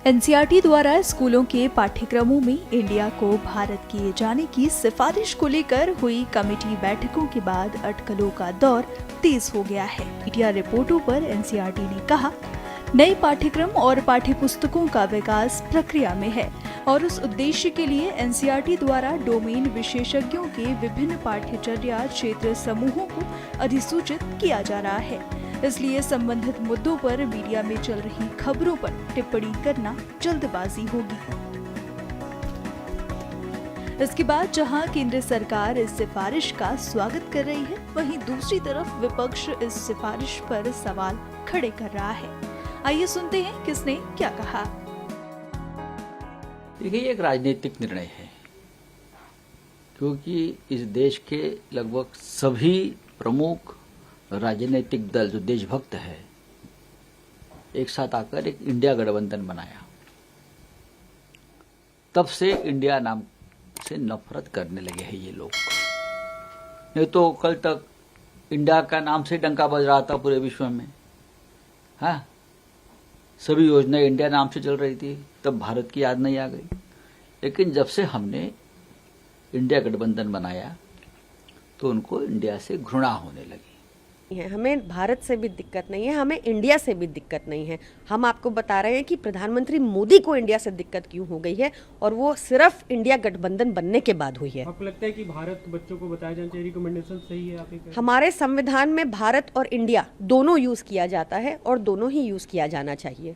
NCERT द्वारा स्कूलों के पाठ्यक्रमों में इंडिया को भारत किए जाने की सिफारिश को लेकर हुई कमेटी बैठकों के बाद अटकलों का दौर तेज हो गया है। मीडिया रिपोर्टों पर एनसीईआरटी ने कहा, नए पाठ्यक्रम और पाठ्यपुस्तकों का विकास प्रक्रिया में है और उस उद्देश्य के लिए एनसीईआरटी द्वारा डोमेन विशेषज्ञों के विभिन्न पाठ्यचर्या क्षेत्र समूहों को अधिसूचित किया जा रहा है। इसलिए संबंधित मुद्दों पर मीडिया में चल रही खबरों पर टिप्पणी करना जल्दबाजी होगी। इसके बाद जहां केंद्र सरकार इस सिफारिश का स्वागत कर रही है, वहीं दूसरी तरफ विपक्ष इस सिफारिश पर सवाल खड़े कर रहा है। आइए सुनते हैं किसने क्या कहा। देखिए, ये एक राजनीतिक निर्णय है, क्योंकि इस देश के लगभग सभी प्रमुख राजनीतिक दल जो देशभक्त है, एक साथ आकर एक इंडिया गठबंधन बनाया। तब से इंडिया नाम से नफरत करने लगे हैं ये लोग। नहीं तो कल तक इंडिया का नाम से डंका बज रहा था पूरे विश्व में। हाँ, सभी योजनाएं इंडिया नाम से चल रही थी, तब भारत की याद नहीं आ गई। लेकिन जब से हमने इंडिया गठबंधन बनाया तो उनको इंडिया से घृणा होने लगी। हमें भारत से भी दिक्कत नहीं है, हमें इंडिया से भी दिक्कत नहीं है। हम आपको बता रहे हैं कि प्रधानमंत्री मोदी को इंडिया से दिक्कत क्यों हो गई है, और वो सिर्फ इंडिया गठबंधन बनने के बाद हुई है। आपको लगता है कि भारत बच्चों को बताया जाना चाहिए, रिकमेंडेशन सही है? हमारे संविधान में भारत और इंडिया दोनों यूज किया जाता है और दोनों ही यूज किया जाना चाहिए।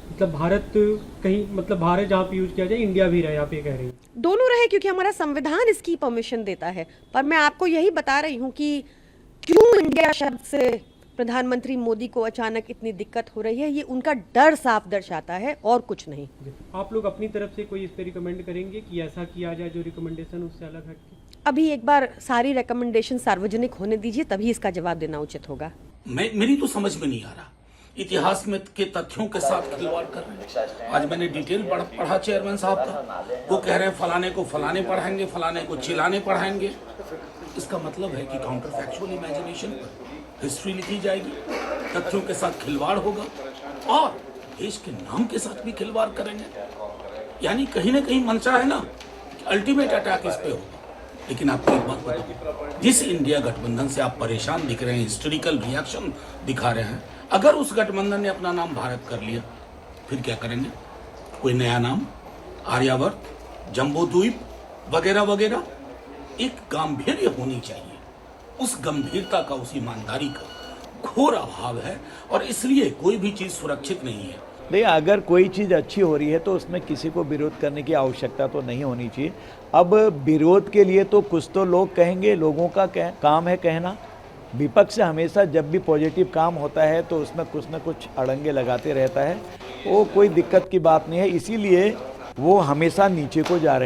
मतलब भारत कहीं, मतलब भारत जहाँ पे यूज किया जाए इंडिया भी रहे, आप ये कह रही हैं? दोनों रहे, क्योंकि हमारा संविधान इसकी परमिशन देता है। पर मैं आपको यही बता रही हूँ कि क्यों इंडिया शब्द से प्रधानमंत्री मोदी को अचानक इतनी दिक्कत हो रही है, ये उनका डर साफ दर्शाता है और कुछ नहीं। आप लोग अपनी तरफ से कोई इस पे रिकमेंड करेंगे कि ऐसा किया जाए जो रिकमेंडेशन उससे अलग हटके? अभी एक बार सारी रिकमेंडेशन सार्वजनिक होने दीजिए, तभी इसका जवाब देना उचित होगा। मेरी तो समझ में नहीं आ रहा, इतिहास में के तथ्यों के साथ खिलवाड़ कर रहे हैं। आज मैंने डिटेल पढ़ा चेयरमैन साहब का, वो कह रहे हैं फलाने को फलाने पढ़ाएंगे, फलाने को चिलाने पढ़ाएंगे। इसका मतलब है कि काउंटर फैक्चुअल इमेजिनेशन पर हिस्ट्री लिखी जाएगी, तथ्यों के साथ खिलवाड़ होगा और देश के नाम के साथ भी खिलवाड़ करेंगे। यानी कहीं ना कहीं मंशा है ना कि अल्टीमेट अटैक इस पे होगा। लेकिन आपको एक बात बताऊं, जिस इंडिया गठबंधन से आप परेशान दिख रहे हैं, हिस्टोरिकल रिएक्शन दिखा रहे हैं, अगर उस गठबंधन ने अपना नाम भारत कर लिया, फिर क्या करेंगे? कोई नया नाम, आर्यावर्त, जम्बू द्वीप वगैरह वगैरह। एक गांभीर्य होनी चाहिए, उस गंभीरता का, उस ईमानदारी का घोर अभाव है और इसलिए कोई भी चीज सुरक्षित नहीं है। नहीं, अगर कोई चीज़ अच्छी हो रही है तो उसमें किसी को विरोध करने की आवश्यकता तो नहीं होनी चाहिए। अब विरोध के लिए तो कुछ तो लोग कहेंगे, लोगों का काम है कहना। विपक्ष हमेशा जब भी पॉजिटिव काम होता है तो उसमें कुछ न कुछ अड़ंगे लगाते रहता है। वो कोई दिक्कत की बात नहीं है, इसीलिए वो हमेशा नीचे को जा रहे हैं।